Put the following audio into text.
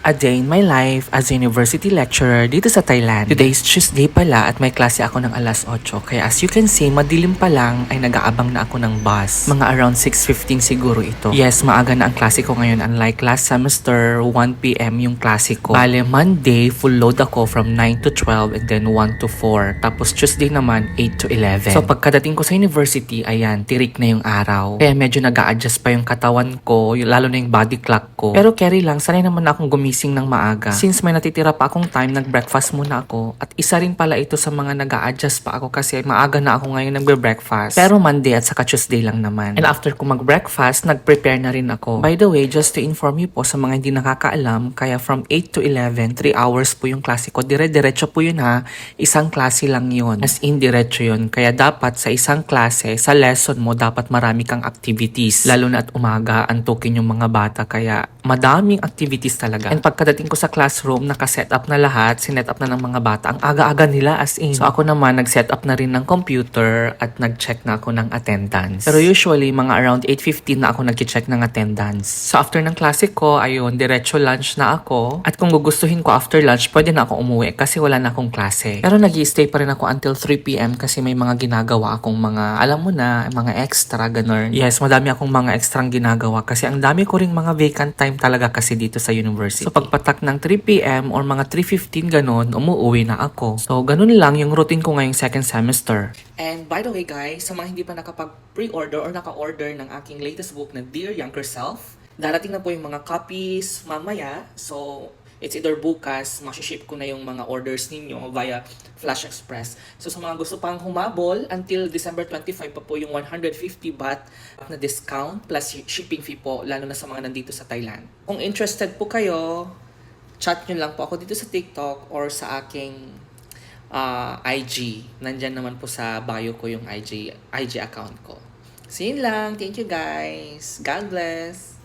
A day in my life as a university lecturer dito sa Thailand. Today is Tuesday pala at may klase ako ng alas 8. Kaya as you can see, madilim pa lang ay nag-aabang na ako ng bus. Mga around 6:15 siguro ito. Yes, maaga na ang klase ko ngayon. Unlike last semester, 1 p.m. yung klase ko. Bale, Monday, full load ako from 9 to 12 and then 1 to 4. Tapos Tuesday naman, 8 to 11. So pagkadating ko sa university, ayan, tirik na yung araw. Kaya medyo nag-a-adjust pa yung katawan ko, lalo na yung body clock ko. Pero carry lang, sanay naman akong gumising ng maaga. Since may natitira pa akong time, nag-breakfast muna ako. At isa rin pala ito sa mga nag-a-adjust pa ako kasi maaga na ako ngayon nagbe-breakfast. Pero Monday at saka Tuesday lang naman. And after ko mag-breakfast, nag-prepare na rin ako. By the way, just to inform you po sa mga hindi nakakaalam, kaya from 8 to 11, 3 hours po yung klase ko. Dire-diretso po yun ha. Isang klase lang yun. As in, diretso yun. Kaya dapat sa isang klase, sa lesson mo, dapat marami kang activities. Lalo na at umaga, antukin yung mga bata. Kaya madaming activities talaga. And pagkadating ko sa classroom, naka-set up na lahat, sinet up na ng mga bata. Ang aga-aga nila as in. So ako naman, nag-set up na rin ng computer at nag-check na ako ng attendance. Pero usually, mga around 8:15 na ako nag-check ng attendance. So after ng klase ko, ayun, diretso lunch na ako. At kung gugustuhin ko after lunch, pwede na ako umuwi kasi wala na akong klase. Pero nag-i-stay pa rin ako until 3 p.m. kasi may mga ginagawa akong mga, alam mo na, mga extra, ganun. Yes, madami akong mga extrang ginagawa kasi ang dami ko ring mga vacant time talaga kasi dito sa university. So pagpatak ng 3 p.m. or mga 3:15 ganun, umuwi na ako. So ganun lang yung routine ko ngayong second semester. And by the way guys, sa mga hindi pa nakapag-pre-order or naka-order ng aking latest book na Dear Younger Self, darating na po yung mga copies mamaya. So it's either bukas, masiship ko na yung mga orders ninyo via Flash Express. So sa mga gusto pang humabol, until December 25 pa po yung 150 baht na discount plus shipping fee po, lalo na sa mga nandito sa Thailand. Kung interested po kayo, chat nyo lang po ako dito sa TikTok or sa aking IG. Nandyan naman po sa bio ko yung IG account ko. So yun lang. Thank you guys. God bless.